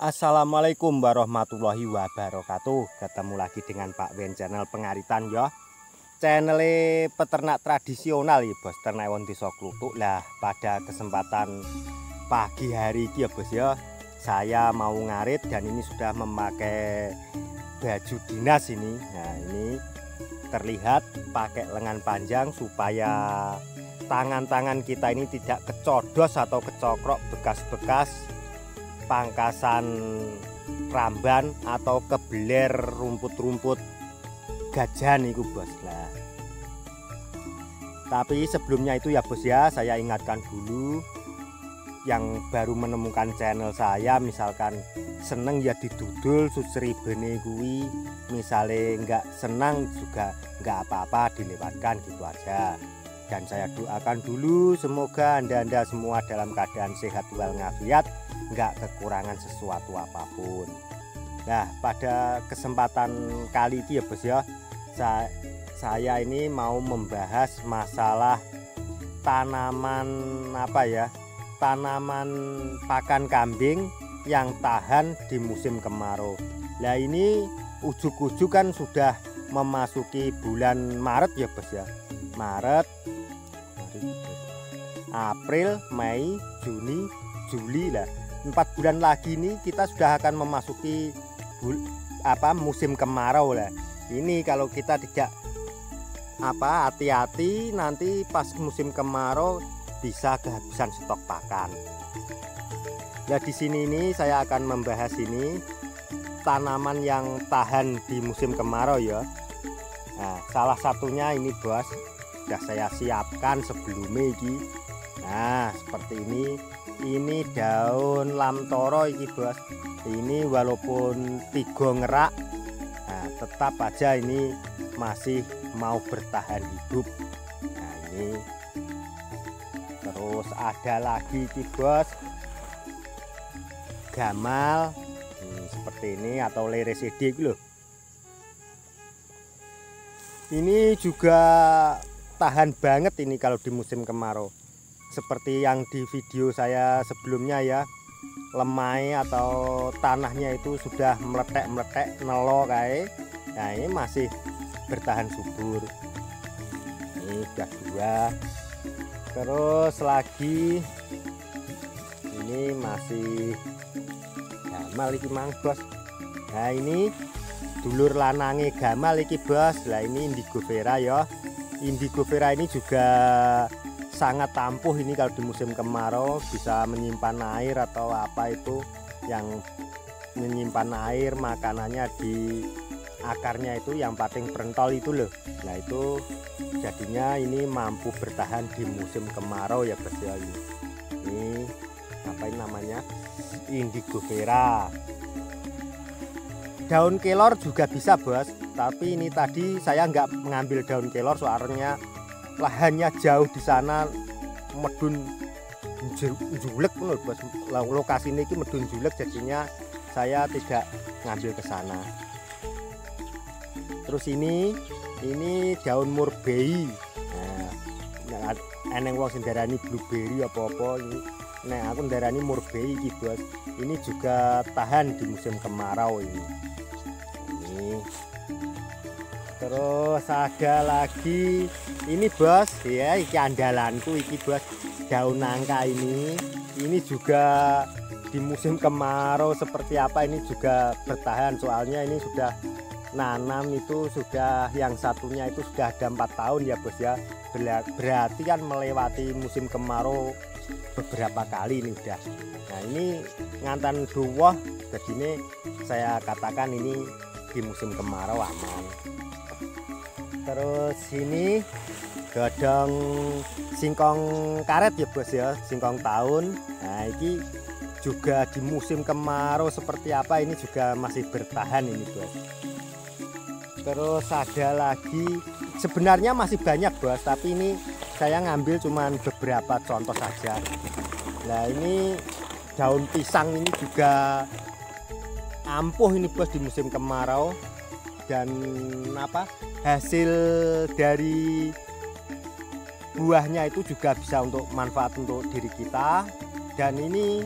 Assalamualaikum warahmatullahi wabarakatuh. Ketemu lagi dengan Pak Wen channel Pengaritan ya. Channel peternak tradisional ya bos, ternak hewan desa Kluthuk. Lah pada kesempatan pagi hari ini ya bos ya, saya mau ngarit dan ini sudah memakai baju dinas ini. Nah ini terlihat pakai lengan panjang supaya tangan-tangan kita ini tidak kecodos atau kecokrok bekas-bekas pangkasan ramban atau kebeler rumput-rumput gajan itu bos. Nah, tapi sebelumnya itu ya bos ya, saya ingatkan dulu yang baru menemukan channel saya, misalkan seneng ya didudul susribene kuwi, misalnya nggak senang juga nggak apa-apa, dilewatkan gitu aja. Dan saya doakan dulu semoga anda semua dalam keadaan sehat walafiat, nggak kekurangan sesuatu apapun. Nah pada kesempatan kali ini ya bos ya, saya ini mau membahas masalah tanaman tanaman pakan kambing yang tahan di musim kemarau. Nah ini ujuk-ujuk kan sudah memasuki bulan Maret ya bos ya. Maret, April, Mei, Juni, Juli lah. 4 bulan lagi ini kita sudah akan memasuki musim kemarau lah. Ini kalau kita tidak hati-hati nanti pas musim kemarau bisa kehabisan stok pakan. Nah di sini ini saya akan membahas ini tanaman yang tahan di musim kemarau ya. Nah, salah satunya ini bos, sudah saya siapkan sebelumnya ini. Nah seperti ini daun lamtoro ini bos. Ini walaupun 3 ngerak, nah, tetap aja ini masih mau bertahan hidup. Nah ini terus ada lagi ini bos, gamal seperti ini atau leresede loh. Ini juga tahan banget ini kalau di musim kemarau. Seperti yang di video saya sebelumnya ya, lemai atau tanahnya itu sudah meletek nelo kayak. Nah ini masih bertahan subur. Ini udah 2. Terus lagi ini masih gamal iki mang bos. Nah ini dulur lanange gamal iki bos. Lah ini indigo vera ya. Indigo vera ini juga sangat ampuh ini kalau di musim kemarau, bisa menyimpan air atau apa itu yang menyimpan air makanannya di akarnya itu yang pating perentol itu loh. Nah itu jadinya ini mampu bertahan di musim kemarau ya bos ya. Ini apa ini namanya, indigo vera. Daun kelor juga bisa bos, tapi ini tadi saya nggak mengambil daun kelor soalnya lahannya jauh di sana, medun julek menurut bos. Lokasi ini medun julek, jadinya saya tidak ngambil ke sana. Terus ini daun murbei. Nah, eneng wong sing darani blueberry apa-apa ini. Nah, aku darani murbei iki bos. Ini juga tahan di musim kemarau ini. Terus ada lagi ini bos ya, iki andalanku iki bos, daun nangka ini juga di musim kemarau seperti apa ini juga bertahan, soalnya ini sudah nanam itu sudah, yang satunya itu sudah ada 4 tahun ya bos ya. Berarti kan melewati musim kemarau beberapa kali ini udah. Nah ini ngantan duwoh, jadi ini saya katakan ini di musim kemarau aman. Terus ini godong singkong karet ya bos ya, singkong tahun. Nah ini juga di musim kemarau seperti apa ini juga masih bertahan ini bos. Terus ada lagi, sebenarnya masih banyak bos, tapi ini saya ngambil cuman beberapa contoh saja. Nah ini daun pisang ini juga ampuh ini bos di musim kemarau, dan hasil dari buahnya itu juga bisa untuk manfaat untuk diri kita, dan ini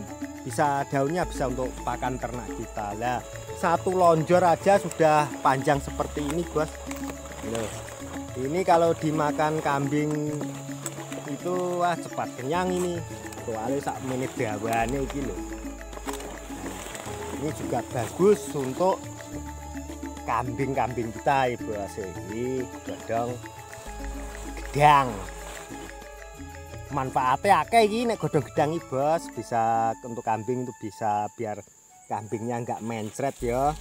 bisa daunnya bisa untuk pakan ternak kita. Lah, satu lonjor aja sudah panjang seperti ini, Bos. Loh, ini kalau dimakan kambing itu wah cepat kenyang ini. Soalnya sak menit dawane iki lho. Ini juga bagus untuk kambing-kambing kita, Ibu. Ini godhong gedang. Manfaatnya akeh iki nek godhong gedang iki, Bos. Bisa untuk kambing itu bisa biar kambingnya enggak mencret ya.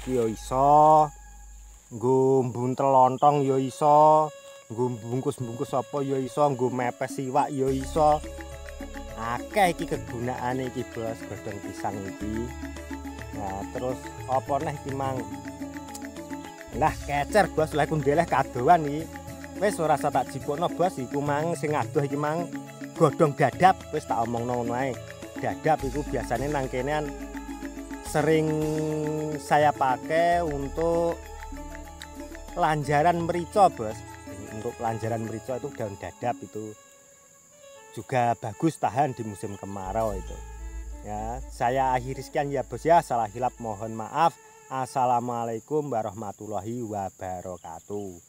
Iki yo iso nggo buntel lontong yo iso, nggo bungkus-bungkus apa yo iso, nggo mepes iwak yo iso. Akeh iki kegunaane iki, Bos, godhong pisang iki. Nah, terus apa neh iki mang? Lah kecer, Bos, lha ku ndeleh kadowan iki. Wis ora usah tak jipukno, Bos, iku mang sing adoh iki mang godhong dadap. Wis tak omongno ngono ae. Dadap iku biasanya nang kenean sering saya pakai untuk lanjaran merica, Bos. Untuk lanjaran merica itu daun dadap itu juga bagus tahan di musim kemarau itu. Ya, saya akhiri sekian ya, Bos ya. Salah hilap mohon maaf. Assalamualaikum warahmatullahi wabarakatuh.